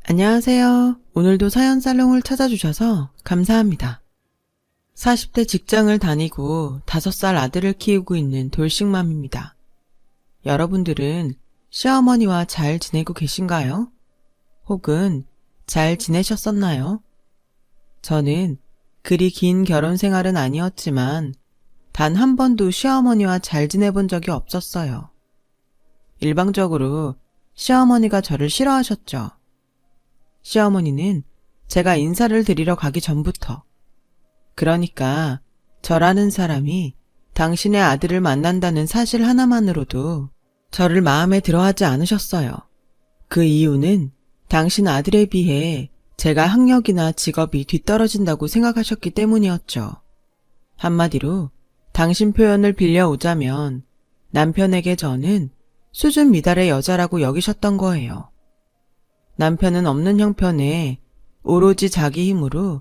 안녕하세요. 오늘도 사연 살롱을 찾아주셔서 감사합니다. 40대 직장을 다니고 5살 아들을 키우고 있는 돌싱맘입니다. 여러분들은 시어머니와 잘 지내고 계신가요? 혹은 잘 지내셨었나요? 저는 그리 긴 결혼 생활은 아니었지만 단 한 번도 시어머니와 잘 지내본 적이 없었어요. 일방적으로 시어머니가 저를 싫어하셨죠. 시어머니는 제가 인사를 드리러 가기 전부터, 그러니까 저라는 사람이 당신의 아들을 만난다는 사실 하나만으로도 저를 마음에 들어하지 않으셨어요. 그 이유는 당신 아들에 비해 제가 학력이나 직업이 뒤떨어진다고 생각하셨기 때문이었죠. 한마디로 당신 표현을 빌려오자면 남편에게 저는 수준 미달의 여자라고 여기셨던 거예요. 남편은 없는 형편에 오로지 자기 힘으로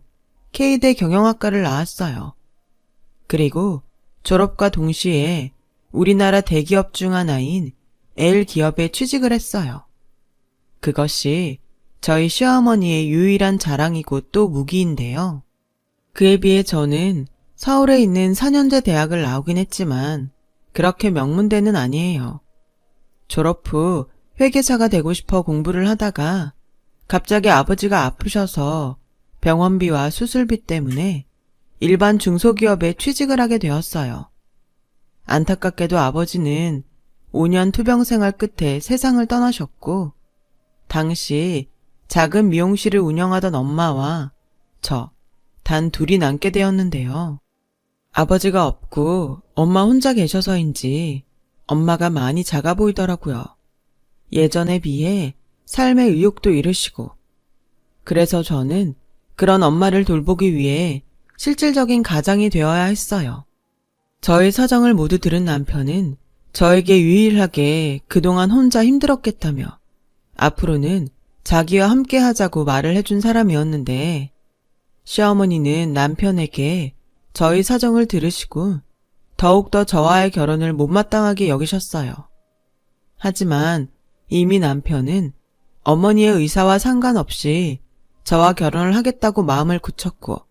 K대 경영학과를 나왔어요. 그리고 졸업과 동시에 우리나라 대기업 중 하나인 L기업에 취직을 했어요. 그것이 저희 시어머니의 유일한 자랑이고 또 무기인데요. 그에 비해 저는 서울에 있는 4년제 대학을 나오긴 했지만 그렇게 명문대는 아니에요. 졸업 후 회계사가 되고 싶어 공부를 하다가 갑자기 아버지가 아프셔서 병원비와 수술비 때문에 일반 중소기업에 취직을 하게 되었어요. 안타깝게도 아버지는 5년 투병 생활 끝에 세상을 떠나셨고 당시 작은 미용실을 운영하던 엄마와 저 단 둘이 남게 되었는데요. 아버지가 없고 엄마 혼자 계셔서인지 엄마가 많이 작아 보이더라고요. 예전에 비해 삶의 의욕도 잃으시고. 그래서 저는 그런 엄마를 돌보기 위해 실질적인 가장이 되어야 했어요. 저의 사정을 모두 들은 남편은 저에게 유일하게 그동안 혼자 힘들었겠다며 앞으로는 자기와 함께 하자고 말을 해준 사람이었는데 시어머니는 남편에게 저희 사정을 들으시고 더욱더 저와의 결혼을 못마땅하게 여기셨어요. 하지만 이미 남편은 어머니의 의사와 상관없이 저와 결혼을 하겠다고 마음을 굳혔고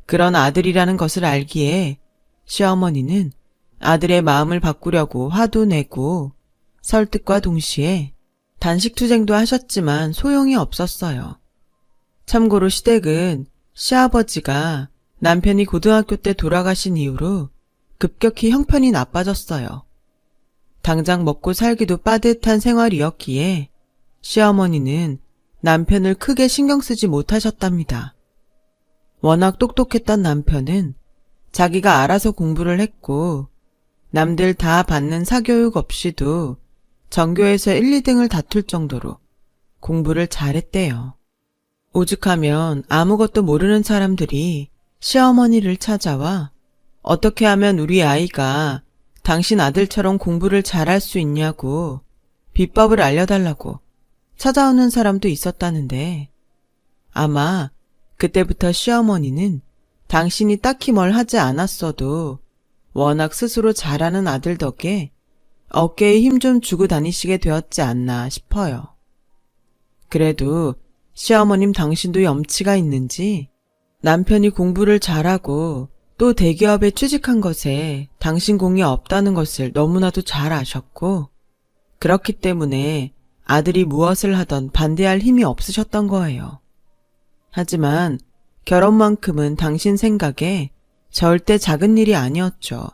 그런 아들이라는 것을 알기에 시어머니는 아들의 마음을 바꾸려고 화도 내고 설득과 동시에 단식투쟁도 하셨지만 소용이 없었어요. 참고로 시댁은 시아버지가 남편이 고등학교 때 돌아가신 이후로 급격히 형편이 나빠졌어요. 당장 먹고 살기도 빠듯한 생활이었기에 시어머니는 남편을 크게 신경 쓰지 못하셨답니다. 워낙 똑똑했던 남편은 자기가 알아서 공부를 했고 남들 다 받는 사교육 없이도 전교에서 1, 2등을 다툴 정도로 공부를 잘했대요. 오죽하면 아무것도 모르는 사람들이 시어머니를 찾아와 어떻게 하면 우리 아이가 당신 아들처럼 공부를 잘할 수 있냐고 비법을 알려달라고 찾아오는 사람도 있었다는데 아마 그때부터 시어머니는 당신이 딱히 뭘 하지 않았어도 워낙 스스로 잘하는 아들 덕에 어깨에 힘 좀 주고 다니시게 되었지 않나 싶어요. 그래도 시어머님 당신도 염치가 있는지 남편이 공부를 잘하고 또 대기업에 취직한 것에 당신 공이 없다는 것을 너무나도 잘 아셨고 그렇기 때문에 아들이 무엇을 하던 반대할 힘이 없으셨던 거예요. 하지만 결혼만큼은 당신 생각에 절대 작은 일이 아니었죠.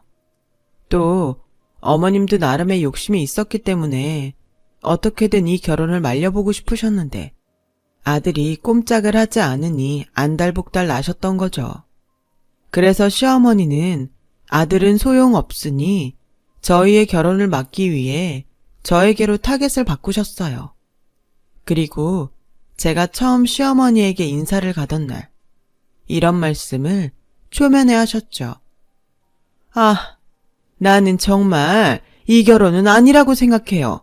또 어머님도 나름의 욕심이 있었기 때문에 어떻게든 이 결혼을 말려보고 싶으셨는데 아들이 꼼짝을 하지 않으니 안달복달 나셨던 거죠. 그래서 시어머니는 아들은 소용없으니 저희의 결혼을 막기 위해 저에게로 타겟을 바꾸셨어요. 그리고 제가 처음 시어머니에게 인사를 가던 날 이런 말씀을 초면에 하셨죠. 아, 나는 정말 이 결혼은 아니라고 생각해요.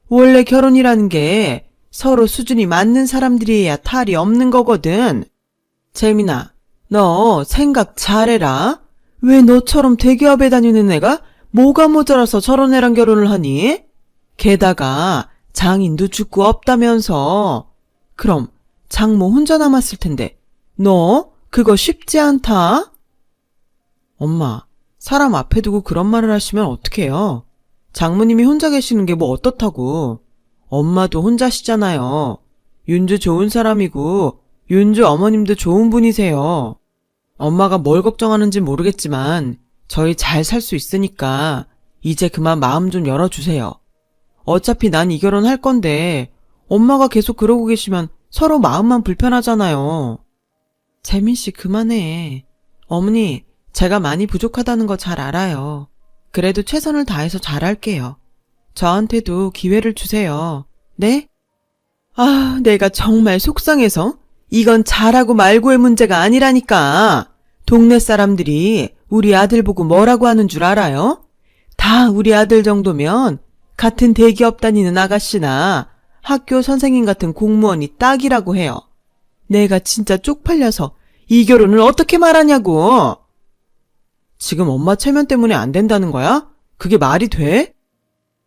원래 결혼이라는 게 서로 수준이 맞는 사람들이어야 탈이 없는 거거든. 재민아, 너 생각 잘해라. 왜 너처럼 대기업에 다니는 애가 뭐가 모자라서 저런 애랑 결혼을 하니? 게다가 장인도 죽고 없다면서. 그럼 장모 혼자 남았을 텐데 너 그거 쉽지 않다? 엄마, 사람 앞에 두고 그런 말을 하시면 어떡해요? 장모님이 혼자 계시는 게 뭐 어떻다고. 엄마도 혼자시잖아요. 윤주 좋은 사람이고 윤주 어머님도 좋은 분이세요. 엄마가 뭘 걱정하는지 모르겠지만 저희 잘 살 수 있으니까 이제 그만 마음 좀 열어주세요. 어차피 난 이 결혼 할 건데 엄마가 계속 그러고 계시면 서로 마음만 불편하잖아요. 재민 씨 그만해. 어머니, 제가 많이 부족하다는 거 잘 알아요. 그래도 최선을 다해서 잘할게요. 저한테도 기회를 주세요. 네? 아, 내가 정말 속상해서 이건 잘하고 말고의 문제가 아니라니까. 동네 사람들이 우리 아들 보고 뭐라고 하는 줄 알아요? 다 우리 아들 정도면 같은 대기업 다니는 아가씨나 학교 선생님 같은 공무원이 딱이라고 해요. 내가 진짜 쪽팔려서 이 결혼을 어떻게 말하냐고. 지금 엄마 체면 때문에 안 된다는 거야? 그게 말이 돼?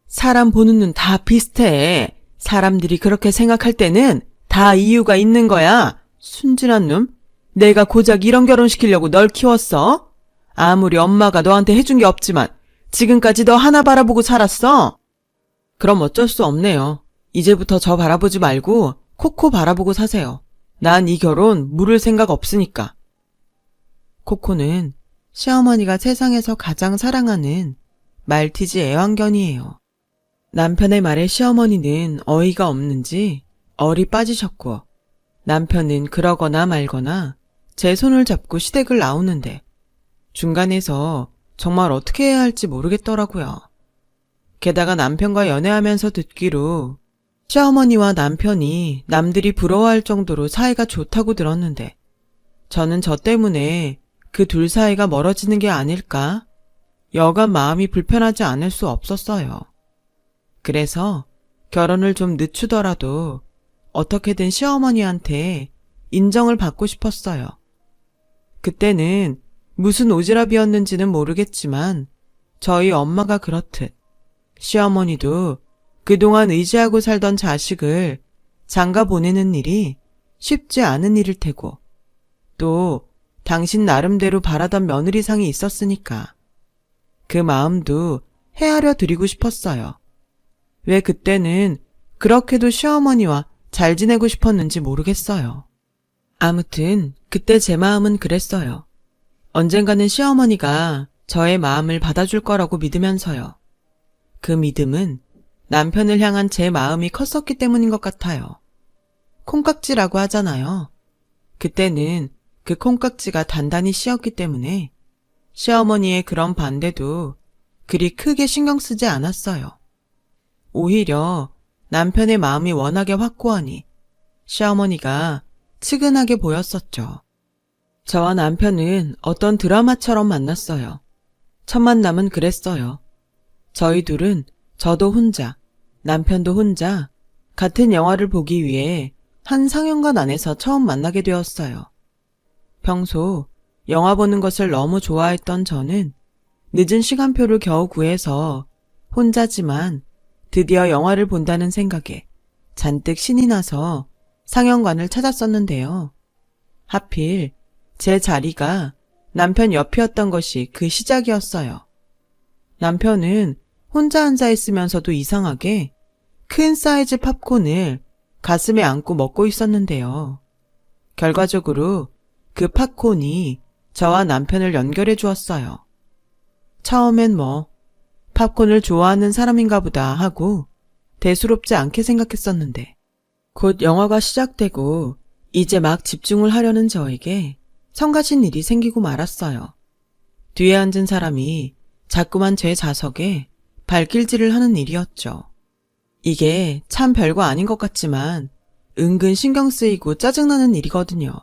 사람 보는 눈 다 비슷해. 사람들이 그렇게 생각할 때는 다 이유가 있는 거야. 순진한 놈. 내가 고작 이런 결혼시키려고 널 키웠어? 아무리 엄마가 너한테 해준 게 없지만 지금까지 너 하나 바라보고 살았어? 그럼 어쩔 수 없네요. 이제부터 저 바라보지 말고 코코 바라보고 사세요. 난 이 결혼 물을 생각 없으니까. 코코는 시어머니가 세상에서 가장 사랑하는 말티즈 애완견이에요. 남편의 말에 시어머니는 어이가 없는지 얼이 빠지셨고 남편은 그러거나 말거나 제 손을 잡고 시댁을 나오는데 중간에서 정말 어떻게 해야 할지 모르겠더라고요. 게다가 남편과 연애하면서 듣기로 시어머니와 남편이 남들이 부러워할 정도로 사이가 좋다고 들었는데 저는 저 때문에 그 둘 사이가 멀어지는 게 아닐까? 여간 마음이 불편하지 않을 수 없었어요. 그래서 결혼을 좀 늦추더라도 어떻게든 시어머니한테 인정을 받고 싶었어요. 그때는 무슨 오지랖이었는지는 모르겠지만 저희 엄마가 그렇듯 시어머니도 그동안 의지하고 살던 자식을 장가 보내는 일이 쉽지 않은 일일 테고 또 당신 나름대로 바라던 며느리상이 있었으니까 그 마음도 헤아려 드리고 싶었어요. 왜 그때는 그렇게도 시어머니와 잘 지내고 싶었는지 모르겠어요. 아무튼 그때 제 마음은 그랬어요. 언젠가는 시어머니가 저의 마음을 받아줄 거라고 믿으면서요. 그 믿음은 남편을 향한 제 마음이 컸었기 때문인 것 같아요. 콩깍지라고 하잖아요. 그때는 그 콩깍지가 단단히 씌었기 때문에 시어머니의 그런 반대도 그리 크게 신경 쓰지 않았어요. 오히려 남편의 마음이 워낙에 확고하니 시어머니가 측은하게 보였었죠. 저와 남편은 어떤 드라마처럼 만났어요. 첫 만남은 그랬어요. 저희 둘은 저도 혼자, 남편도 혼자 같은 영화를 보기 위해 한 상영관 안에서 처음 만나게 되었어요. 평소 영화 보는 것을 너무 좋아했던 저는 늦은 시간표를 겨우 구해서 혼자지만 드디어 영화를 본다는 생각에 잔뜩 신이 나서 상영관을 찾았었는데요. 하필 제 자리가 남편 옆이었던 것이 그 시작이었어요. 남편은 혼자 앉아 있으면서도 이상하게 큰 사이즈 팝콘을 가슴에 안고 먹고 있었는데요. 결과적으로 그 팝콘이 저와 남편을 연결해 주었어요. 처음엔 팝콘을 좋아하는 사람인가 보다 하고 대수롭지 않게 생각했었는데 곧 영화가 시작되고 이제 막 집중을 하려는 저에게 성가신 일이 생기고 말았어요. 뒤에 앉은 사람이 자꾸만 제 좌석에 발길질을 하는 일이었죠. 이게 참 별거 아닌 것 같지만 은근 신경 쓰이고 짜증나는 일이거든요.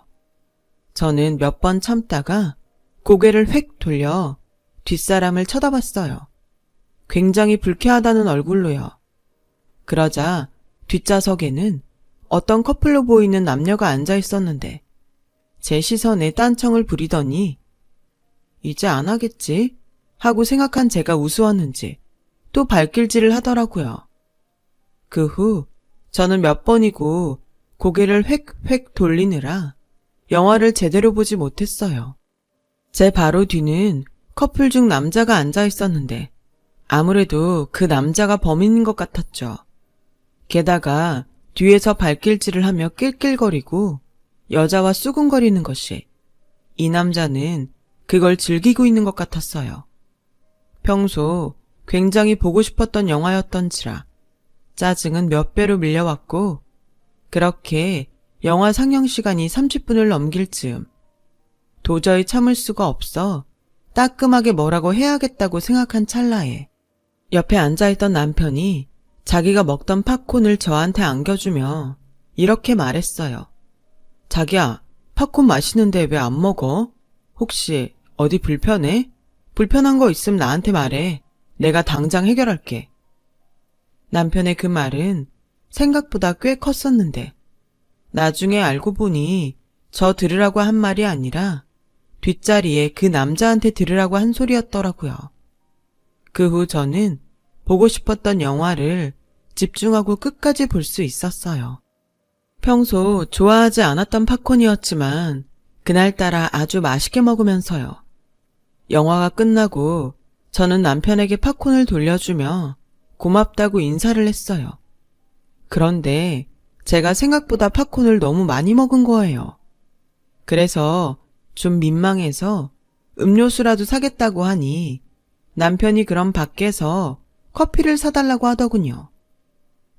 저는 몇 번 참다가 고개를 획 돌려 뒷사람을 쳐다봤어요. 굉장히 불쾌하다는 얼굴로요. 그러자 뒷좌석에는 어떤 커플로 보이는 남녀가 앉아 있었는데 제 시선에 딴청을 부리더니 이제 안 하겠지 하고 생각한 제가 우스웠는지 또 발길질을 하더라고요. 그 후 저는 몇 번이고 고개를 획획 돌리느라 영화를 제대로 보지 못했어요. 제 바로 뒤는 커플 중 남자가 앉아 있었는데 아무래도 그 남자가 범인인 것 같았죠. 게다가 뒤에서 발길질을 하며 낄낄거리고 여자와 수군거리는 것이 이 남자는 그걸 즐기고 있는 것 같았어요. 평소 굉장히 보고 싶었던 영화였던지라 짜증은 몇 배로 밀려왔고 그렇게 영화 상영 시간이 30분을 넘길 즈음 도저히 참을 수가 없어 따끔하게 뭐라고 해야겠다고 생각한 찰나에 옆에 앉아있던 남편이 자기가 먹던 팝콘을 저한테 안겨주며 이렇게 말했어요. 자기야, 팝콘 맛있는데 왜 안 먹어? 혹시 어디 불편해? 불편한 거 있으면 나한테 말해. 내가 당장 해결할게. 남편의 그 말은 생각보다 꽤 컸었는데 나중에 알고 보니 저 들으라고 한 말이 아니라 뒷자리에 그 남자한테 들으라고 한 소리였더라고요. 그 후 저는 보고 싶었던 영화를 집중하고 끝까지 볼 수 있었어요. 평소 좋아하지 않았던 팝콘이었지만 그날따라 아주 맛있게 먹으면서요. 영화가 끝나고 저는 남편에게 팝콘을 돌려주며 고맙다고 인사를 했어요. 그런데 제가 생각보다 팝콘을 너무 많이 먹은 거예요. 그래서 좀 민망해서 음료수라도 사겠다고 하니 남편이 그럼 밖에서 커피를 사달라고 하더군요.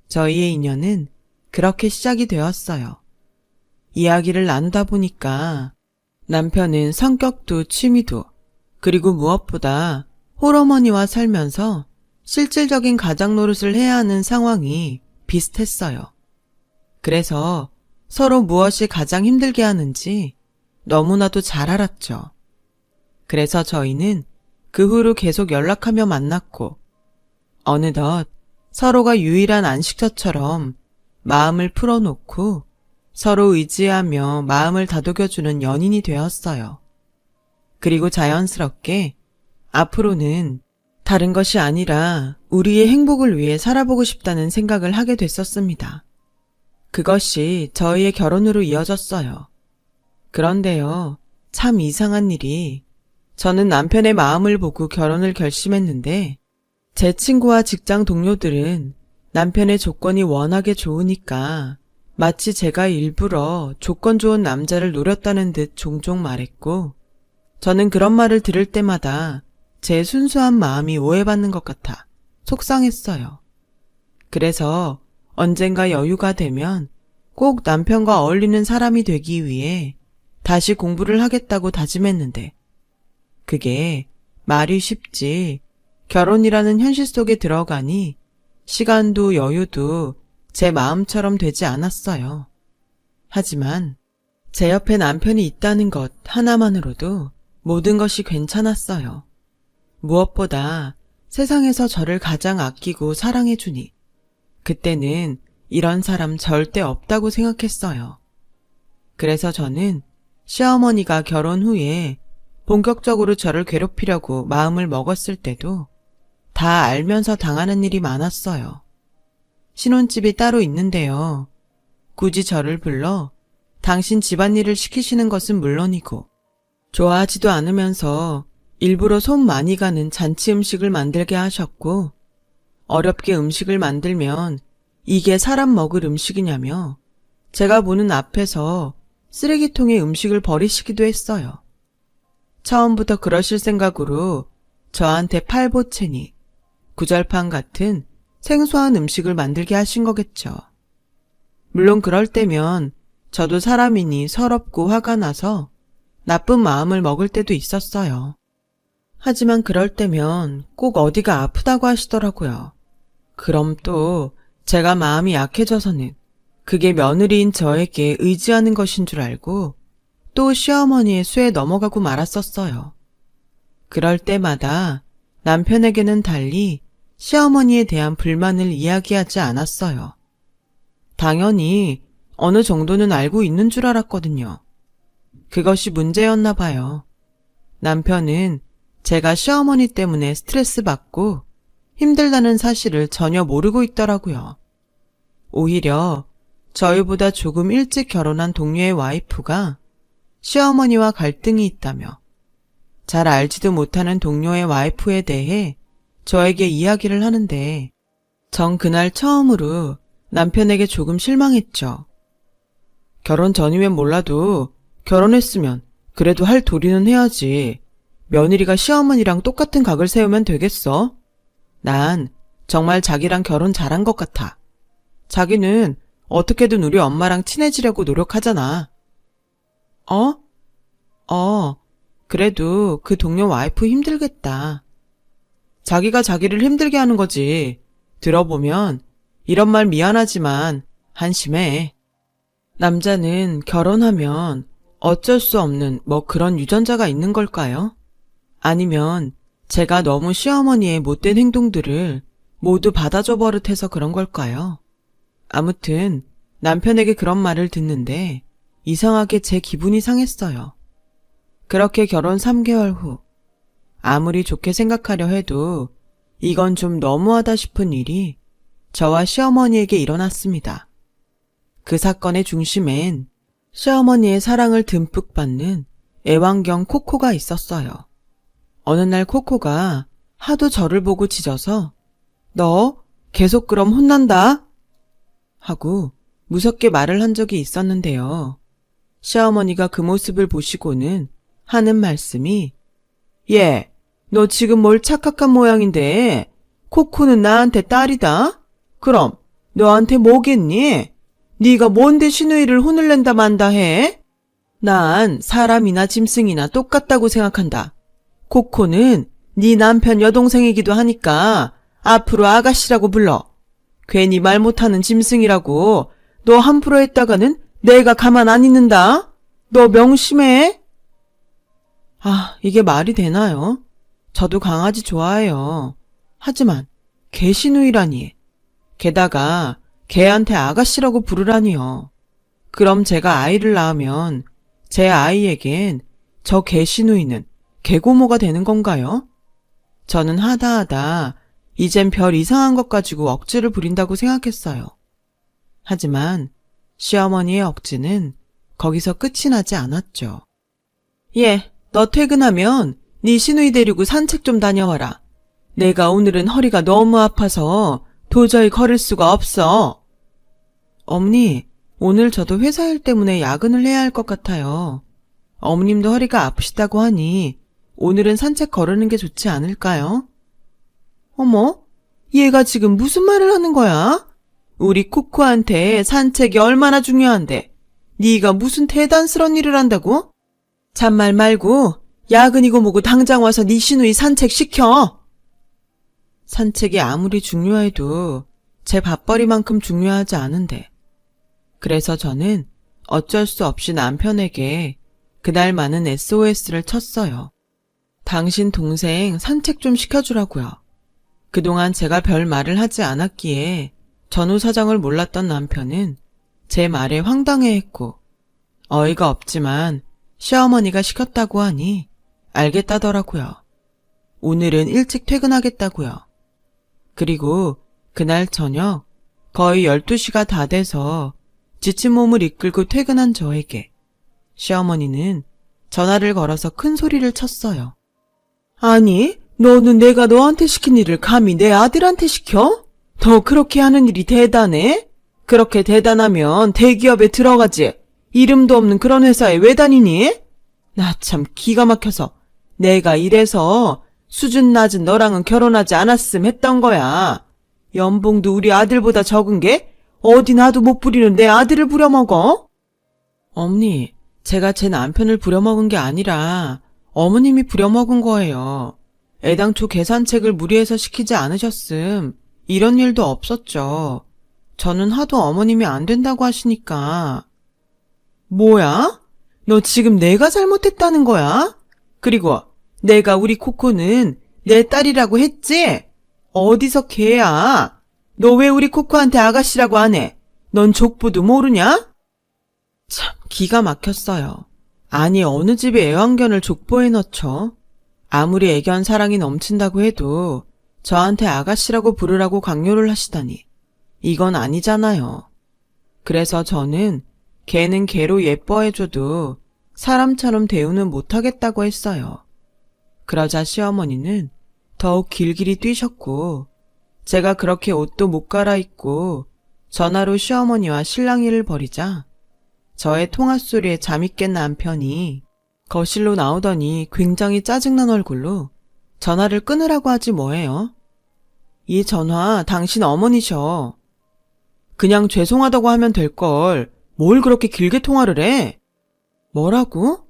저희의 인연은 그렇게 시작이 되었어요. 이야기를 나누다 보니까 남편은 성격도 취미도 그리고 무엇보다 홀어머니와 살면서 실질적인 가장 노릇을 해야 하는 상황이 비슷했어요. 그래서 서로 무엇이 가장 힘들게 하는지 너무나도 잘 알았죠. 그래서 저희는 그 후로 계속 연락하며 만났고 어느덧 서로가 유일한 안식처처럼 마음을 풀어놓고 서로 의지하며 마음을 다독여주는 연인이 되었어요. 그리고 자연스럽게 앞으로는 다른 것이 아니라 우리의 행복을 위해 살아보고 싶다는 생각을 하게 됐었습니다. 그것이 저희의 결혼으로 이어졌어요. 그런데요, 참 이상한 일이 저는 남편의 마음을 보고 결혼을 결심했는데 제 친구와 직장 동료들은 남편의 조건이 워낙에 좋으니까 마치 제가 일부러 조건 좋은 남자를 노렸다는 듯 종종 말했고 저는 그런 말을 들을 때마다 제 순수한 마음이 오해받는 것 같아 속상했어요. 그래서 언젠가 여유가 되면 꼭 남편과 어울리는 사람이 되기 위해 다시 공부를 하겠다고 다짐했는데 그게 말이 쉽지 결혼이라는 현실 속에 들어가니 시간도 여유도 제 마음처럼 되지 않았어요. 하지만 제 옆에 남편이 있다는 것 하나만으로도 모든 것이 괜찮았어요. 무엇보다 세상에서 저를 가장 아끼고 사랑해주니 그때는 이런 사람 절대 없다고 생각했어요. 그래서 저는 시어머니가 결혼 후에 본격적으로 저를 괴롭히려고 마음을 먹었을 때도 다 알면서 당하는 일이 많았어요. 신혼집이 따로 있는데요. 굳이 저를 불러 당신 집안일을 시키시는 것은 물론이고 좋아하지도 않으면서 일부러 손 많이 가는 잔치 음식을 만들게 하셨고 어렵게 음식을 만들면 이게 사람 먹을 음식이냐며 제가 보는 앞에서 쓰레기통에 음식을 버리시기도 했어요. 처음부터 그러실 생각으로 저한테 팔보채니 구절판 같은 생소한 음식을 만들게 하신 거겠죠. 물론 그럴 때면 저도 사람이니 서럽고 화가 나서 나쁜 마음을 먹을 때도 있었어요. 하지만 그럴 때면 꼭 어디가 아프다고 하시더라고요. 그럼 또 제가 마음이 약해져서는 그게 며느리인 저에게 의지하는 것인 줄 알고 또 시어머니의 수에 넘어가고 말았었어요. 그럴 때마다 남편에게는 달리 시어머니에 대한 불만을 이야기하지 않았어요. 당연히 어느 정도는 알고 있는 줄 알았거든요. 그것이 문제였나 봐요. 남편은 제가 시어머니 때문에 스트레스 받고 힘들다는 사실을 전혀 모르고 있더라고요. 오히려 저희보다 조금 일찍 결혼한 동료의 와이프가 시어머니와 갈등이 있다며 잘 알지도 못하는 동료의 와이프에 대해 저에게 이야기를 하는데 전 그날 처음으로 남편에게 조금 실망했죠. 결혼 전이면 몰라도 결혼했으면 그래도 할 도리는 해야지. 며느리가 시어머니랑 똑같은 각을 세우면 되겠어? 난 정말 자기랑 결혼 잘한 것 같아. 자기는 어떻게든 우리 엄마랑 친해지려고 노력하잖아. 그래도 그 동료 와이프 힘들겠다. 자기가 자기를 힘들게 하는 거지. 들어보면 이런 말 미안하지만 한심해. 남자는 결혼하면 어쩔 수 없는 뭐 그런 유전자가 있는 걸까요? 아니면 제가 너무 시어머니의 못된 행동들을 모두 받아줘 버릇해서 그런 걸까요? 아무튼 남편에게 그런 말을 듣는데 이상하게 제 기분이 상했어요. 그렇게 결혼 3개월 후 아무리 좋게 생각하려 해도 이건 좀 너무하다 싶은 일이 저와 시어머니에게 일어났습니다. 그 사건의 중심엔 시어머니의 사랑을 듬뿍 받는 애완견 코코가 있었어요. 어느 날 코코가 하도 저를 보고 짖어서 너 계속 그럼 혼난다 하고 무섭게 말을 한 적이 있었는데요. 시어머니가 그 모습을 보시고는 하는 말씀이 얘, 너 지금 뭘 착각한 모양인데 코코는 나한테 딸이다? 그럼 너한테 뭐겠니? 네가 뭔데 시누이를 혼을 낸다 만다 해? 난 사람이나 짐승이나 똑같다고 생각한다. 코코는 네 남편 여동생이기도 하니까 앞으로 아가씨라고 불러. 괜히 말 못하는 짐승이라고 너 함부로 했다가는 내가 가만 안 있는다. 너 명심해. 이게 말이 되나요? 저도 강아지 좋아해요. 하지만 개 시누이라니. 게다가 개한테 아가씨라고 부르라니요. 그럼 제가 아이를 낳으면 제 아이에겐 저 개 시누이는 개고모가 되는 건가요? 저는 하다 이젠 별 이상한 것 가지고 억지를 부린다고 생각했어요. 하지만 시어머니의 억지는 거기서 끝이 나지 않았죠. 너 퇴근하면 네 시누이 데리고 산책 좀 다녀와라. 내가 오늘은 허리가 너무 아파서 도저히 걸을 수가 없어. 어머니, 오늘 저도 회사 일 때문에 야근을 해야 할 것 같아요. 어머님도 허리가 아프시다고 하니 오늘은 산책 거르는 게 좋지 않을까요? 어머, 얘가 지금 무슨 말을 하는 거야? 우리 코코한테 산책이 얼마나 중요한데 네가 무슨 대단스러운 일을 한다고? 잔말 말고 야근이고 뭐고 당장 와서 네 시누이 산책시켜. 산책이 아무리 중요해도 제 밥벌이만큼 중요하지 않은데. 그래서 저는 어쩔 수 없이 남편에게 그날 많은 SOS를 쳤어요. 당신 동생 산책 좀 시켜주라고요. 그동안 제가 별 말을 하지 않았기에 전후 사정을 몰랐던 남편은 제 말에 황당해했고 어이가 없지만 시어머니가 시켰다고 하니 알겠다더라고요. 오늘은 일찍 퇴근하겠다고요. 그리고 그날 저녁 거의 12시가 다 돼서 지친 몸을 이끌고 퇴근한 저에게 시어머니는 전화를 걸어서 큰 소리를 쳤어요. 아니, 너는 내가 너한테 시킨 일을 감히 내 아들한테 시켜? 너 그렇게 하는 일이 대단해? 그렇게 대단하면 대기업에 들어가지. 이름도 없는 그런 회사에 왜 다니니? 나 참 기가 막혀서 내가 이래서 수준 낮은 너랑은 결혼하지 않았음 했던 거야. 연봉도 우리 아들보다 적은 게 어디 나도 못 부리는 내 아들을 부려먹어? 어머니, 제가 제 남편을 부려먹은 게 아니라 어머님이 부려먹은 거예요. 애당초 계산책을 무리해서 시키지 않으셨음 이런 일도 없었죠. 저는 하도 어머님이 안 된다고 하시니까. 뭐야? 너 지금 내가 잘못했다는 거야? 그리고 내가 우리 코코는 내 딸이라고 했지? 어디서 걔야? 너 왜 우리 코코한테 아가씨라고 안 해? 넌 족보도 모르냐? 참 기가 막혔어요. 아니 어느 집에 애완견을 족보에 넣죠? 아무리 애견 사랑이 넘친다고 해도 저한테 아가씨라고 부르라고 강요를 하시다니. 이건 아니잖아요. 그래서 저는 걔는 걔로 예뻐해줘도 사람처럼 대우는 못하겠다고 했어요. 그러자 시어머니는 더욱 길길이 뛰셨고 제가 그렇게 옷도 못 갈아입고 전화로 시어머니와 실랑이를 벌이자 저의 통화소리에 잠이 깬 남편이 거실로 나오더니 굉장히 짜증난 얼굴로 전화를 끊으라고 하지 뭐예요. 이 전화 당신 어머니셔. 그냥 죄송하다고 하면 될걸 뭘 그렇게 길게 통화를 해? 뭐라고?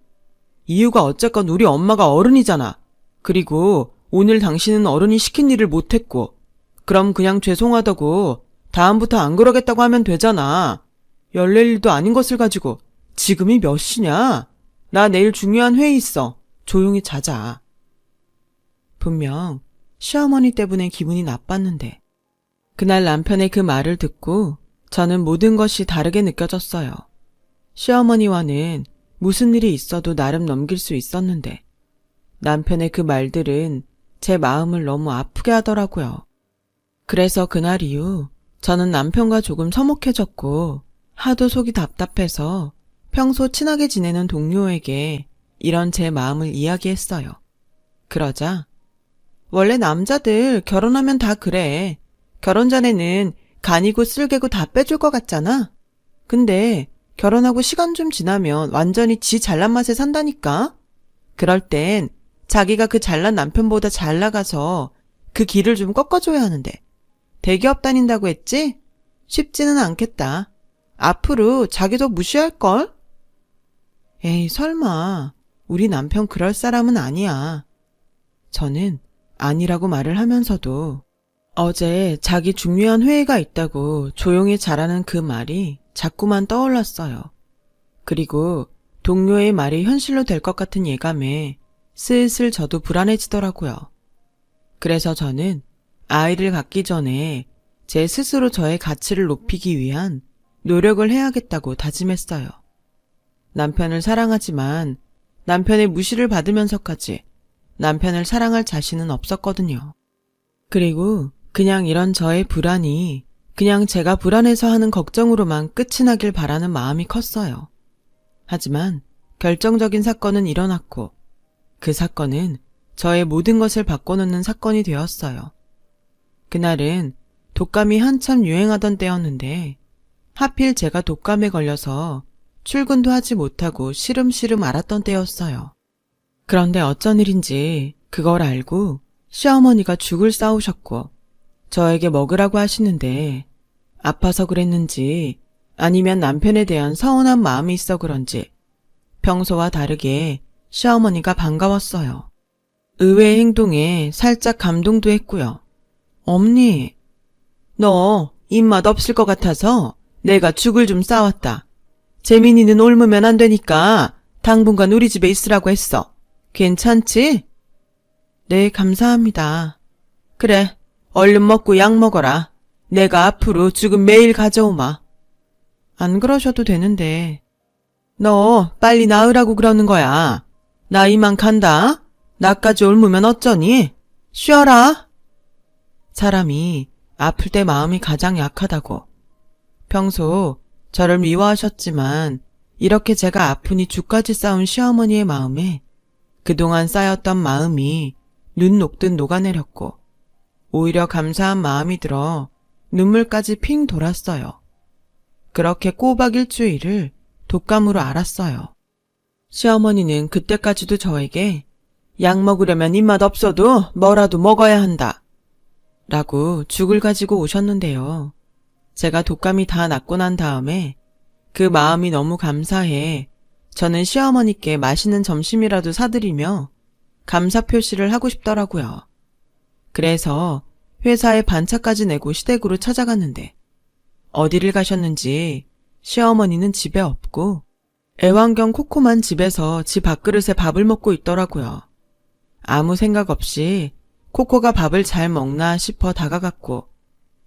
이유가 어쨌건 우리 엄마가 어른이잖아. 그리고 오늘 당신은 어른이 시킨 일을 못했고 그럼 그냥 죄송하다고 다음부터 안 그러겠다고 하면 되잖아. 열릴 일도 아닌 것을 가지고 지금이 몇 시냐? 나 내일 중요한 회의 있어. 조용히 자자. 분명 시어머니 때문에 기분이 나빴는데 그날 남편의 그 말을 듣고 저는 모든 것이 다르게 느껴졌어요. 시어머니와는 무슨 일이 있어도 나름 넘길 수 있었는데 남편의 그 말들은 제 마음을 너무 아프게 하더라고요. 그래서 그날 이후 저는 남편과 조금 서먹해졌고 하도 속이 답답해서 평소 친하게 지내는 동료에게 이런 제 마음을 이야기했어요. 그러자 원래 남자들 결혼하면 다 그래. 결혼 전에는 간이고 쓸개고 다 빼줄 것 같잖아. 근데 결혼하고 시간 좀 지나면 완전히 지 잘난 맛에 산다니까. 그럴 땐 자기가 그 잘난 남편보다 잘 나가서 그 길을 좀 꺾어줘야 하는데 대기업 다닌다고 했지? 쉽지는 않겠다. 앞으로 자기도 무시할걸? 에이 설마 우리 남편 그럴 사람은 아니야. 저는 아니라고 말을 하면서도 어제 자기 중요한 회의가 있다고 조용히 잘하는 그 말이 자꾸만 떠올랐어요. 그리고 동료의 말이 현실로 될 것 같은 예감에 슬슬 저도 불안해지더라고요. 그래서 저는 아이를 갖기 전에 제 스스로 저의 가치를 높이기 위한 노력을 해야겠다고 다짐했어요. 남편을 사랑하지만 남편의 무시를 받으면서까지 남편을 사랑할 자신은 없었거든요. 그리고 그냥 이런 저의 불안이 그냥 제가 불안해서 하는 걱정으로만 끝이 나길 바라는 마음이 컸어요. 하지만 결정적인 사건은 일어났고 그 사건은 저의 모든 것을 바꿔놓는 사건이 되었어요. 그날은 독감이 한참 유행하던 때였는데 하필 제가 독감에 걸려서 출근도 하지 못하고 시름시름 앓았던 때였어요. 그런데 어쩐 일인지 그걸 알고 시어머니가 죽을 싸우셨고 저에게 먹으라고 하시는데 아파서 그랬는지 아니면 남편에 대한 서운한 마음이 있어 그런지 평소와 다르게 시어머니가 반가웠어요. 의외의 행동에 살짝 감동도 했고요. 엄니, 너 입맛 없을 것 같아서 내가 죽을 좀 싸왔다. 재민이는 옮으면 안 되니까 당분간 우리 집에 있으라고 했어. 괜찮지? 네, 감사합니다. 그래, 얼른 먹고 약 먹어라. 내가 앞으로 죽은 매일 가져오마. 안 그러셔도 되는데. 너 빨리 나으라고 그러는 거야. 나 이만 간다. 나까지 옮으면 어쩌니? 쉬어라. 사람이 아플 때 마음이 가장 약하다고. 평소 저를 미워하셨지만 이렇게 제가 아프니 죽까지 싸운 시어머니의 마음에 그동안 쌓였던 마음이 눈 녹듯 녹아내렸고 오히려 감사한 마음이 들어 눈물까지 핑 돌았어요. 그렇게 꼬박 일주일을 독감으로 앓았어요. 시어머니는 그때까지도 저에게 약 먹으려면 입맛 없어도 뭐라도 먹어야 한다 라고 죽을 가지고 오셨는데요. 제가 독감이 다 낫고 난 다음에 그 마음이 너무 감사해 저는 시어머니께 맛있는 점심이라도 사드리며 감사 표시를 하고 싶더라고요. 그래서 회사에 반차까지 내고 시댁으로 찾아갔는데 어디를 가셨는지 시어머니는 집에 없고 애완견 코코만 집에서 지 밥그릇에 밥을 먹고 있더라고요. 아무 생각 없이 코코가 밥을 잘 먹나 싶어 다가갔고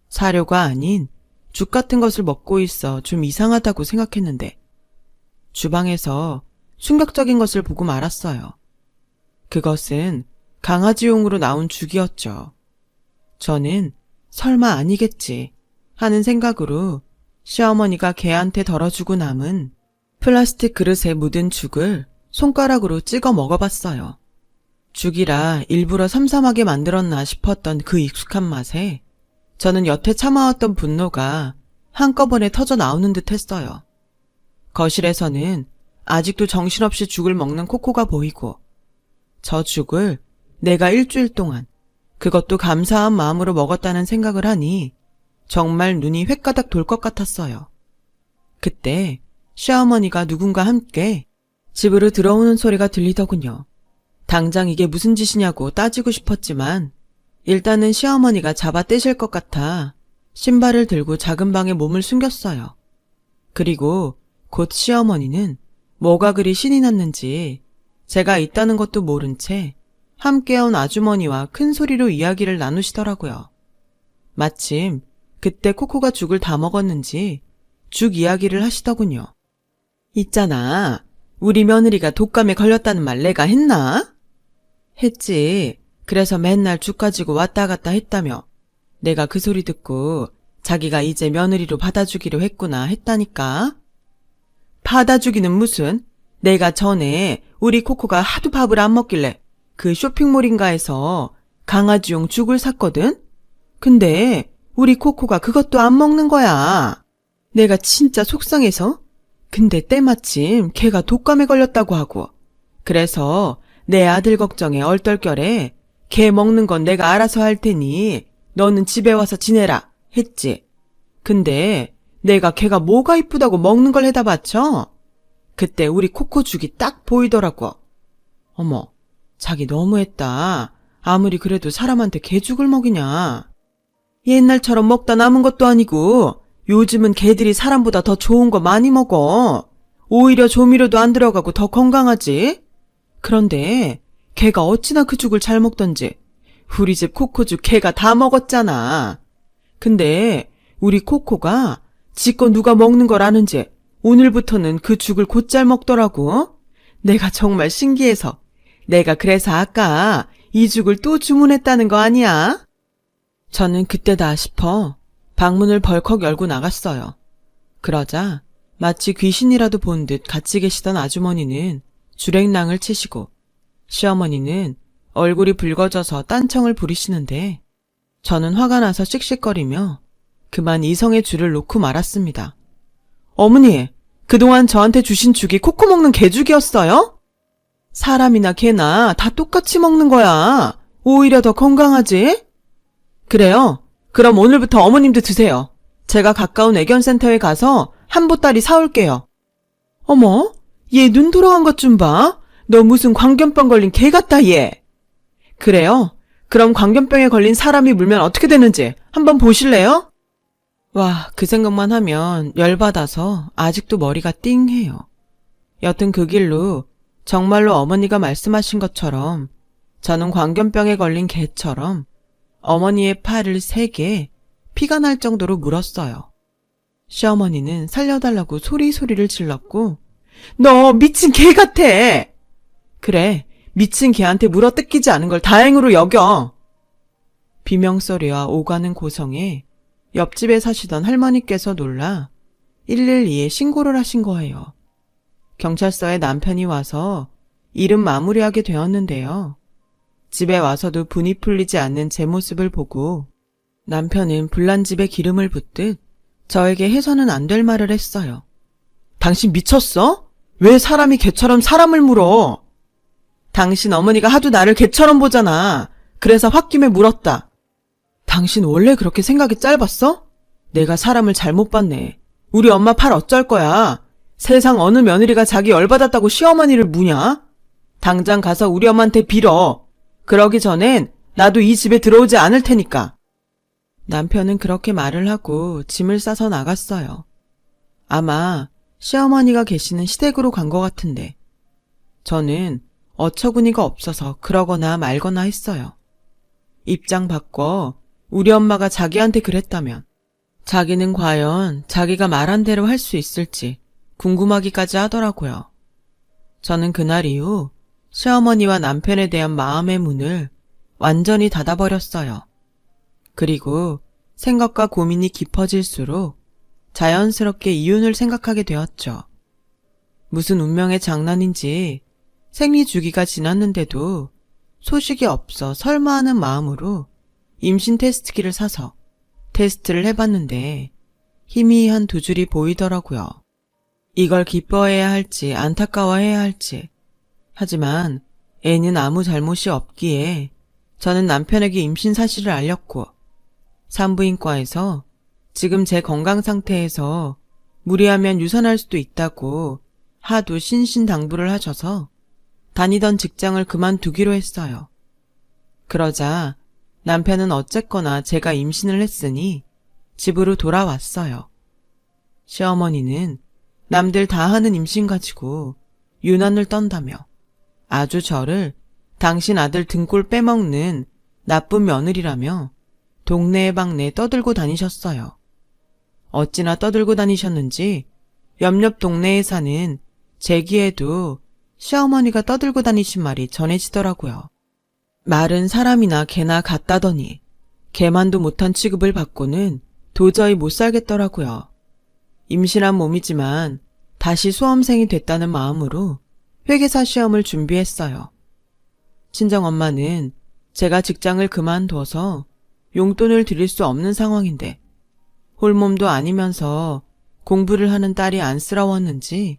사료가 아닌 죽 같은 것을 먹고 있어 좀 이상하다고 생각했는데 주방에서 충격적인 것을 보고 말았어요. 그것은 강아지용으로 나온 죽이었죠. 저는 설마 아니겠지 하는 생각으로 시어머니가 개한테 덜어주고 남은 플라스틱 그릇에 묻은 죽을 손가락으로 찍어 먹어봤어요. 죽이라 일부러 삼삼하게 만들었나 싶었던 그 익숙한 맛에 저는 여태 참아왔던 분노가 한꺼번에 터져 나오는 듯 했어요. 거실에서는 아직도 정신없이 죽을 먹는 코코가 보이고 저 죽을 내가 일주일 동안 그것도 감사한 마음으로 먹었다는 생각을 하니 정말 눈이 횟가닥 돌 것 같았어요. 그때 시어머니가 누군가 함께 집으로 들어오는 소리가 들리더군요. 당장 이게 무슨 짓이냐고 따지고 싶었지만 일단은 시어머니가 잡아 떼실 것 같아 신발을 들고 작은 방에 몸을 숨겼어요. 그리고 곧 시어머니는 뭐가 그리 신이 났는지 제가 있다는 것도 모른 채 함께 온 아주머니와 큰 소리로 이야기를 나누시더라고요. 마침 그때 코코가 죽을 다 먹었는지 죽 이야기를 하시더군요. 있잖아, 우리 며느리가 독감에 걸렸다는 말 내가 했나? 했지. 그래서 맨날 죽 가지고 왔다 갔다 했다며. 내가 그 소리 듣고 자기가 이제 며느리로 받아주기로 했구나 했다니까. 받아주기는 무슨, 내가 전에 우리 코코가 하도 밥을 안 먹길래 그 쇼핑몰인가에서 강아지용 죽을 샀거든? 근데 우리 코코가 그것도 안 먹는 거야. 내가 진짜 속상해서. 근데 때마침 걔가 독감에 걸렸다고 하고. 그래서 내 아들 걱정에 얼떨결에 걔 먹는 건 내가 알아서 할 테니 너는 집에 와서 지내라 했지. 근데 내가 걔가 뭐가 이쁘다고 먹는 걸 해다 바쳐? 그때 우리 코코 죽이 딱 보이더라고. 어머, 자기 너무했다. 아무리 그래도 사람한테 개죽을 먹이냐. 옛날처럼 먹다 남은 것도 아니고 요즘은 개들이 사람보다 더 좋은 거 많이 먹어. 오히려 조미료도 안 들어가고 더 건강하지. 그런데 걔가 어찌나 그 죽을 잘 먹던지 우리 집 코코죽 걔가 다 먹었잖아. 근데 우리 코코가 지껏 누가 먹는 걸 아는지 오늘부터는 그 죽을 곧잘 먹더라고. 내가 정말 신기해서 내가 그래서 아까 이 죽을 또 주문했다는 거 아니야? 저는 그때다 싶어 방문을 벌컥 열고 나갔어요. 그러자 마치 귀신이라도 본 듯 같이 계시던 아주머니는 주랭랑을 치시고 시어머니는 얼굴이 붉어져서 딴청을 부리시는데 저는 화가 나서 씩씩거리며 그만 이성의 줄을 놓고 말았습니다. 어머니, 그동안 저한테 주신 죽이 코코 먹는 개죽이었어요? 사람이나 개나 다 똑같이 먹는 거야. 오히려 더 건강하지? 그래요? 그럼 오늘부터 어머님도 드세요. 제가 가까운 애견센터에 가서 한 보따리 사올게요. 어머, 얘 눈 돌아간 것 좀 봐. 너 무슨 광견병 걸린 개 같다, 얘. 그래요? 그럼 광견병에 걸린 사람이 물면 어떻게 되는지 한번 보실래요? 와, 그 생각만 하면 열받아서 아직도 머리가 띵해요. 여튼 그 길로 정말로 어머니가 말씀하신 것처럼 저는 광견병에 걸린 개처럼 어머니의 팔을 3개 피가 날 정도로 물었어요. 시어머니는 살려달라고 소리를 질렀고 너 미친 개 같아. 그래, 미친 개한테 물어뜯기지 않은 걸 다행으로 여겨. 비명소리와 오가는 고성에 옆집에 사시던 할머니께서 놀라 112에 신고를 하신 거예요. 경찰서에 남편이 와서 일은 마무리하게 되었는데요. 집에 와서도 분이 풀리지 않는 제 모습을 보고 남편은 불난 집에 기름을 붓듯 저에게 해서는 안 될 말을 했어요. 당신 미쳤어? 왜 사람이 개처럼 사람을 물어? 당신 어머니가 하도 나를 개처럼 보잖아. 그래서 홧김에 물었다. 당신 원래 그렇게 생각이 짧았어? 내가 사람을 잘못 봤네. 우리 엄마 팔 어쩔 거야. 세상 어느 며느리가 자기 열받았다고 시어머니를 무냐? 당장 가서 우리 엄마한테 빌어. 그러기 전엔 나도 이 집에 들어오지 않을 테니까. 남편은 그렇게 말을 하고 짐을 싸서 나갔어요. 아마 시어머니가 계시는 시댁으로 간 것 같은데 저는 어처구니가 없어서 그러거나 말거나 했어요. 입장 바꿔 우리 엄마가 자기한테 그랬다면 자기는 과연 자기가 말한 대로 할 수 있을지 궁금하기까지 하더라고요. 저는 그날 이후 시어머니와 남편에 대한 마음의 문을 완전히 닫아버렸어요. 그리고 생각과 고민이 깊어질수록 자연스럽게 이혼을 생각하게 되었죠. 무슨 운명의 장난인지 생리 주기가 지났는데도 소식이 없어 설마 하는 마음으로 임신 테스트기를 사서 테스트를 해봤는데 희미한 두 줄이 보이더라고요. 이걸 기뻐해야 할지 안타까워해야 할지. 하지만 애는 아무 잘못이 없기에 저는 남편에게 임신 사실을 알렸고 산부인과에서 지금 제 건강 상태에서 무리하면 유산할 수도 있다고 하도 신신당부를 하셔서 다니던 직장을 그만두기로 했어요. 그러자 남편은 어쨌거나 제가 임신을 했으니 집으로 돌아왔어요. 시어머니는 남들 다 하는 임신 가지고 유난을 떤다며 아주 저를 당신 아들 등골 빼먹는 나쁜 며느리라며 동네 방네 떠들고 다니셨어요. 어찌나 떠들고 다니셨는지 옆옆 동네에 사는 제 귀에도 시어머니가 떠들고 다니신 말이 전해지더라고요. 말은 사람이나 개나 같다더니 개만도 못한 취급을 받고는 도저히 못 살겠더라고요. 임신한 몸이지만 다시 수험생이 됐다는 마음으로 회계사 시험을 준비했어요. 친정엄마는 제가 직장을 그만둬서 용돈을 드릴 수 없는 상황인데 홀몸도 아니면서 공부를 하는 딸이 안쓰러웠는지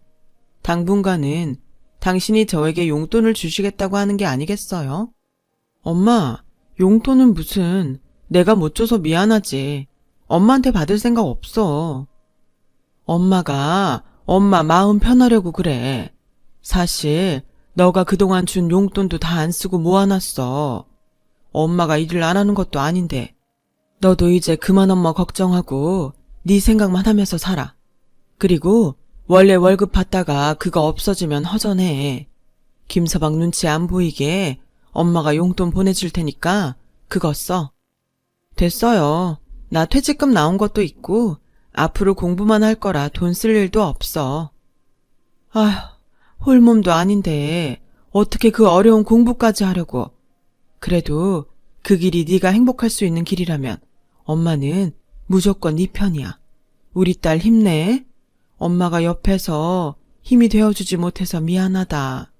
당분간은 당신이 저에게 용돈을 주시겠다고 하는 게 아니겠어요? 엄마, 용돈은 무슨 내가 못 줘서 미안하지. 엄마한테 받을 생각 없어. 엄마가 엄마 마음 편하려고 그래. 사실 너가 그동안 준 용돈도 다 안 쓰고 모아놨어. 엄마가 일을 안 하는 것도 아닌데 너도 이제 그만 엄마 걱정하고 네 생각만 하면서 살아. 그리고 원래 월급 받다가 그거 없어지면 허전해. 김서방 눈치 안 보이게 엄마가 용돈 보내줄 테니까 그거 써. 됐어요. 나 퇴직금 나온 것도 있고 앞으로 공부만 할 거라 돈 쓸 일도 없어. 아휴, 홀몸도 아닌데 어떻게 그 어려운 공부까지 하려고. 그래도 그 길이 네가 행복할 수 있는 길이라면 엄마는 무조건 네 편이야. 우리 딸 힘내. 엄마가 옆에서 힘이 되어주지 못해서 미안하다.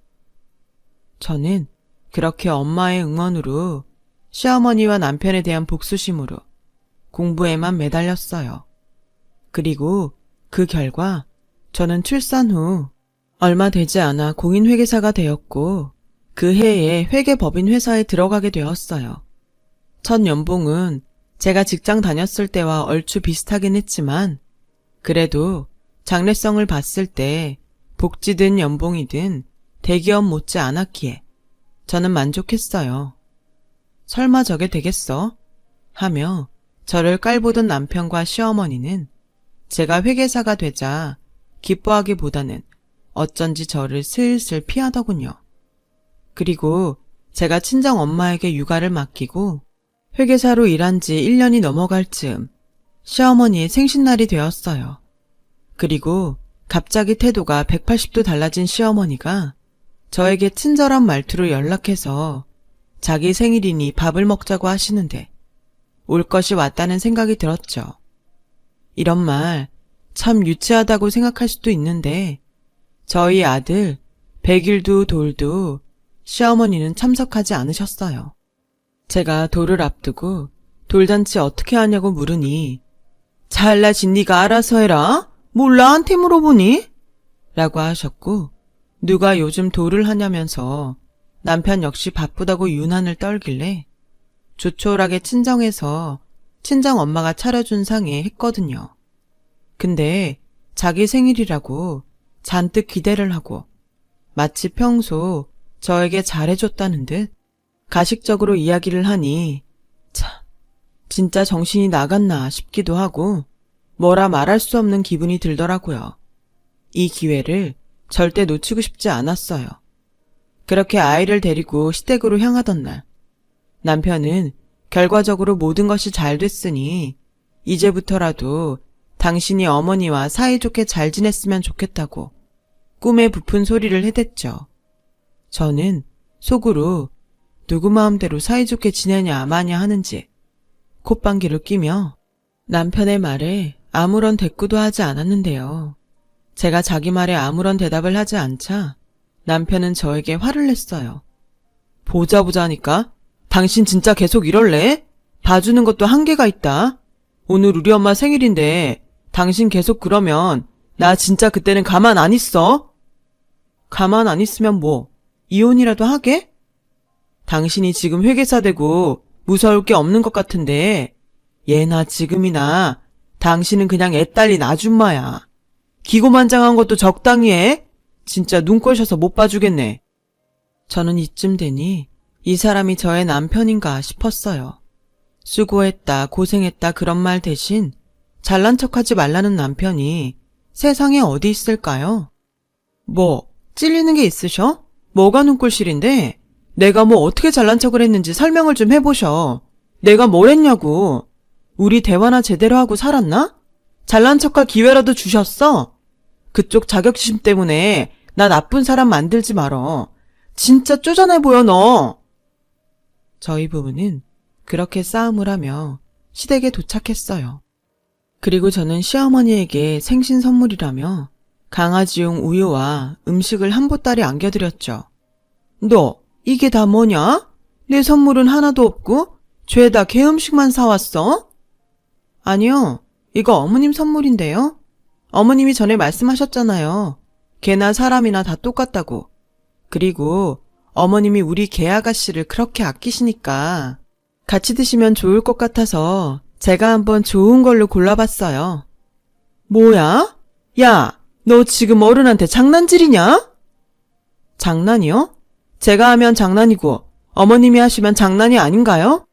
저는 그렇게 엄마의 응원으로 시어머니와 남편에 대한 복수심으로 공부에만 매달렸어요. 그리고 그 결과 저는 출산 후 얼마 되지 않아 공인회계사가 되었고 그 해에 회계법인 회사에 들어가게 되었어요. 첫 연봉은 제가 직장 다녔을 때와 얼추 비슷하긴 했지만 그래도 장래성을 봤을 때 복지든 연봉이든 대기업 못지 않았기에 저는 만족했어요. 설마 저게 되겠어? 하며 저를 깔보던 남편과 시어머니는 제가 회계사가 되자 기뻐하기보다는 어쩐지 저를 슬슬 피하더군요. 그리고 제가 친정 엄마에게 육아를 맡기고 회계사로 일한 지 1년이 넘어갈 즈음 시어머니의 생신날이 되었어요. 그리고 갑자기 태도가 180도 달라진 시어머니가 저에게 친절한 말투로 연락해서 자기 생일이니 밥을 먹자고 하시는데 올 것이 왔다는 생각이 들었죠. 이런 말 참 유치하다고 생각할 수도 있는데 저희 아들 100일도 돌도 시어머니는 참석하지 않으셨어요. 제가 돌을 앞두고 돌잔치 어떻게 하냐고 물으니 잘나신 네가 알아서 해라. 뭘 나한테 물어보니? 라고 하셨고 누가 요즘 돌을 하냐면서 남편 역시 바쁘다고 유난을 떨길래 조촐하게 친정에서 친정엄마가 차려준 상에 했거든요. 근데 자기 생일이라고 잔뜩 기대를 하고 마치 평소 저에게 잘해줬다는 듯 가식적으로 이야기를 하니 참 진짜 정신이 나갔나 싶기도 하고 뭐라 말할 수 없는 기분이 들더라고요. 이 기회를 절대 놓치고 싶지 않았어요. 그렇게 아이를 데리고 시댁으로 향하던 날 남편은 결과적으로 모든 것이 잘 됐으니 이제부터라도 당신이 어머니와 사이좋게 잘 지냈으면 좋겠다고 꿈에 부푼 소리를 해댔죠. 저는 속으로 누구 마음대로 사이좋게 지내냐 마냐 하는지 콧방귀를 뀌며 남편의 말에 아무런 대꾸도 하지 않았는데요. 제가 자기 말에 아무런 대답을 하지 않자 남편은 저에게 화를 냈어요. 보자 하니까? 당신 진짜 계속 이럴래? 봐주는 것도 한계가 있다. 오늘 우리 엄마 생일인데 당신 계속 그러면 나 진짜 그때는 가만 안 있어. 가만 안 있으면 뭐 이혼이라도 하게? 당신이 지금 회계사 되고 무서울 게 없는 것 같은데 예나 지금이나 당신은 그냥 애 딸린 아줌마야. 기고만장한 것도 적당히 해. 진짜 눈꼴셔서 못 봐주겠네. 저는 이쯤 되니 이 사람이 저의 남편인가 싶었어요. 수고했다, 고생했다 그런 말 대신 잘난 척하지 말라는 남편이 세상에 어디 있을까요? 뭐 찔리는 게 있으셔? 뭐가 눈꼴실인데? 내가 뭐 어떻게 잘난 척을 했는지 설명을 좀 해보셔. 내가 뭘 했냐고. 우리 대화나 제대로 하고 살았나? 잘난 척할 기회라도 주셨어? 그쪽 자격지심 때문에 나 나쁜 사람 만들지 말어. 진짜 쪼잔해 보여 너. 저희 부부는 그렇게 싸움을 하며 시댁에 도착했어요. 그리고 저는 시어머니에게 생신 선물이라며 강아지용 우유와 음식을 한 보따리 안겨드렸죠. 너 이게 다 뭐냐? 내 선물은 하나도 없고 죄다 개 음식만 사왔어? 아니요, 이거 어머님 선물인데요. 어머님이 전에 말씀하셨잖아요. 개나 사람이나 다 똑같다고. 그리고 어머님이 우리 개 아가씨를 그렇게 아끼시니까 같이 드시면 좋을 것 같아서 제가 한번 좋은 걸로 골라봤어요. 뭐야? 야, 너 지금 어른한테 장난질이냐? 장난이요? 제가 하면 장난이고 어머님이 하시면 장난이 아닌가요?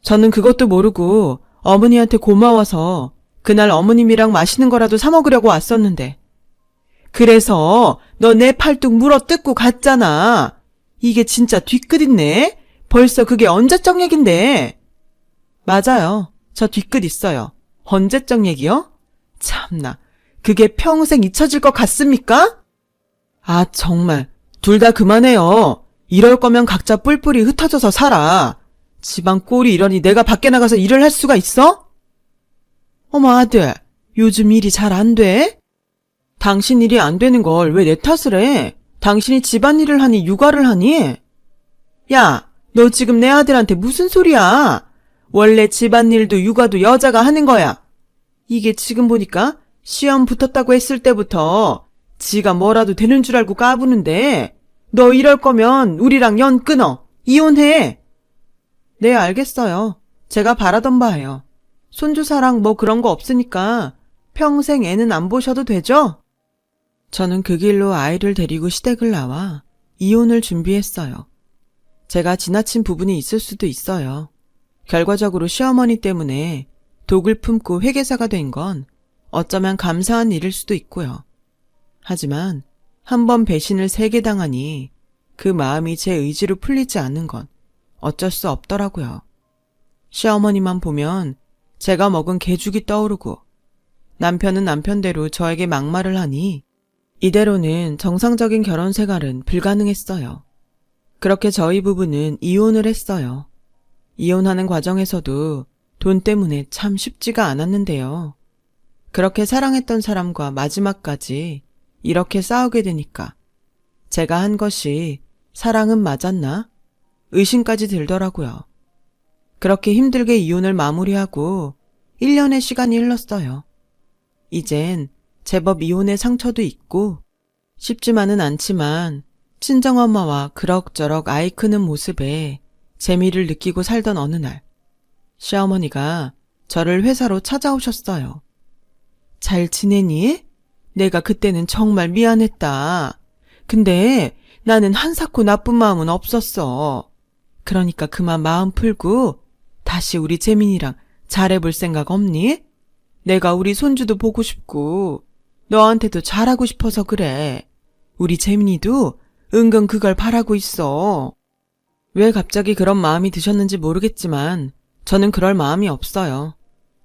저는 그것도 모르고 어머니한테 고마워서 그날 어머님이랑 맛있는 거라도 사 먹으려고 왔었는데. 그래서 너 내 팔뚝 물어 뜯고 갔잖아. 이게 진짜 뒤끝 있네. 벌써 그게 언제적 얘긴데. 맞아요. 저 뒤끝 있어요. 언제적 얘기요? 참나. 그게 평생 잊혀질 것 같습니까? 아, 정말. 둘 다 그만해요. 이럴 거면 각자 뿔뿔이 흩어져서 살아. 집안 꼴이 이러니 내가 밖에 나가서 일을 할 수가 있어? 어머 아들, 요즘 일이 잘 안 돼? 당신 일이 안 되는 걸 왜 내 탓을 해? 당신이 집안일을 하니 육아를 하니? 야, 너 지금 내 아들한테 무슨 소리야? 원래 집안일도 육아도 여자가 하는 거야. 이게 지금 보니까 시험 붙었다고 했을 때부터 지가 뭐라도 되는 줄 알고 까부는데 너 이럴 거면 우리랑 연 끊어. 이혼해. 네, 알겠어요. 제가 바라던 바예요. 손주사랑 뭐 그런 거 없으니까 평생 애는 안 보셔도 되죠? 저는 그 길로 아이를 데리고 시댁을 나와 이혼을 준비했어요. 제가 지나친 부분이 있을 수도 있어요. 결과적으로 시어머니 때문에 독을 품고 회계사가 된 건 어쩌면 감사한 일일 수도 있고요. 하지만 한 번 배신을 3개 당하니 그 마음이 제 의지로 풀리지 않는 건 어쩔 수 없더라고요. 시어머니만 보면 제가 먹은 개죽이 떠오르고 남편은 남편대로 저에게 막말을 하니 이대로는 정상적인 결혼 생활은 불가능했어요. 그렇게 저희 부부는 이혼을 했어요. 이혼하는 과정에서도 돈 때문에 참 쉽지가 않았는데요. 그렇게 사랑했던 사람과 마지막까지 이렇게 싸우게 되니까 제가 한 것이 사랑은 맞았나? 의심까지 들더라고요. 그렇게 힘들게 이혼을 마무리하고 1년의 시간이 흘렀어요. 이젠 제법 이혼의 상처도 있고 쉽지만은 않지만 친정엄마와 그럭저럭 아이 크는 모습에 재미를 느끼고 살던 어느 날 시어머니가 저를 회사로 찾아오셨어요. 잘 지내니? 내가 그때는 정말 미안했다. 근데 나는 한사코 나쁜 마음은 없었어. 그러니까 그만 마음 풀고 다시 우리 재민이랑 잘해볼 생각 없니? 내가 우리 손주도 보고 싶고 너한테도 잘하고 싶어서 그래. 우리 재민이도 은근 그걸 바라고 있어. 왜 갑자기 그런 마음이 드셨는지 모르겠지만 저는 그럴 마음이 없어요.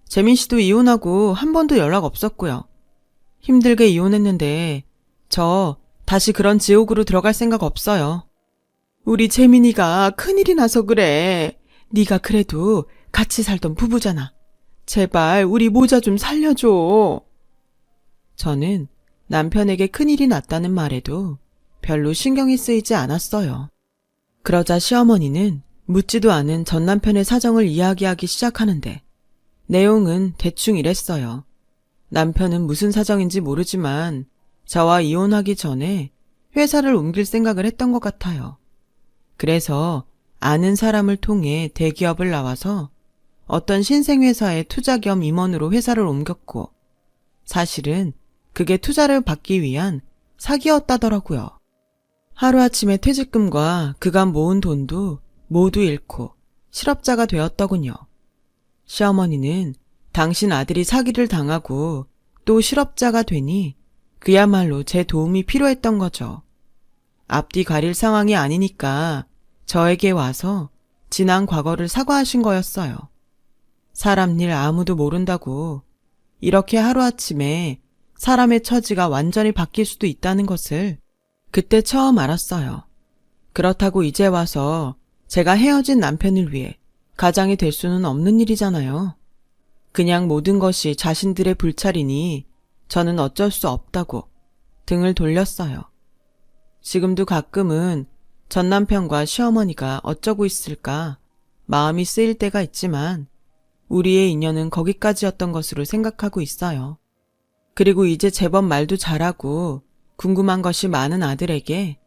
재민 씨도 이혼하고 한 번도 연락 없었고요. 힘들게 이혼했는데 저 다시 그런 지옥으로 들어갈 생각 없어요. 우리 재민이가 큰일이 나서 그래. 네가 그래도 같이 살던 부부잖아. 제발 우리 모자 좀 살려줘. 저는 남편에게 큰일이 났다는 말에도 별로 신경이 쓰이지 않았어요. 그러자 시어머니는 묻지도 않은 전 남편의 사정을 이야기하기 시작하는데 내용은 대충 이랬어요. 남편은 무슨 사정인지 모르지만 저와 이혼하기 전에 회사를 옮길 생각을 했던 것 같아요. 그래서 아는 사람을 통해 대기업을 나와서 어떤 신생회사에 투자 겸 임원으로 회사를 옮겼고 사실은 그게 투자를 받기 위한 사기였다더라고요. 하루아침에 퇴직금과 그간 모은 돈도 모두 잃고 실업자가 되었더군요. 시어머니는 당신 아들이 사기를 당하고 또 실업자가 되니 그야말로 제 도움이 필요했던 거죠. 앞뒤 가릴 상황이 아니니까 저에게 와서 지난 과거를 사과하신 거였어요. 사람 일 아무도 모른다고 이렇게 하루아침에 사람의 처지가 완전히 바뀔 수도 있다는 것을 그때 처음 알았어요. 그렇다고 이제 와서 제가 헤어진 남편을 위해 가장이 될 수는 없는 일이잖아요. 그냥 모든 것이 자신들의 불찰이니 저는 어쩔 수 없다고 등을 돌렸어요. 지금도 가끔은 전 남편과 시어머니가 어쩌고 있을까 마음이 쓰일 때가 있지만 우리의 인연은 거기까지였던 것으로 생각하고 있어요. 그리고 이제 제법 말도 잘하고 궁금한 것이 많은 아들에게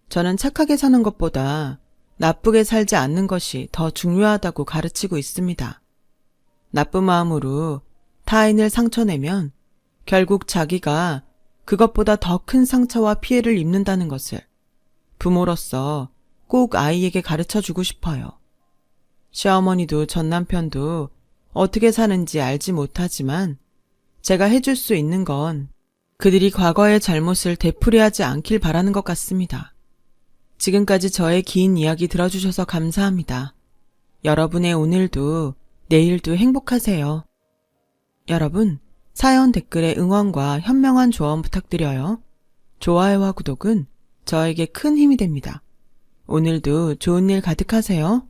저는 착하게 사는 것보다 나쁘게 살지 않는 것이 더 중요하다고 가르치고 있습니다. 나쁜 마음으로 타인을 상처내면 결국 자기가 그것보다 더 큰 상처와 피해를 입는다는 것을 부모로서 꼭 아이에게 가르쳐주고 싶어요. 시어머니도 전 남편도 어떻게 사는지 알지 못하지만 제가 해줄 수 있는 건 그들이 과거의 잘못을 되풀이하지 않길 바라는 것 같습니다. 지금까지 저의 긴 이야기 들어주셔서 감사합니다. 여러분의 오늘도 내일도 행복하세요. 여러분, 사연 댓글에 응원과 현명한 조언 부탁드려요. 좋아요와 구독은 저에게 큰 힘이 됩니다. 오늘도 좋은 일 가득하세요.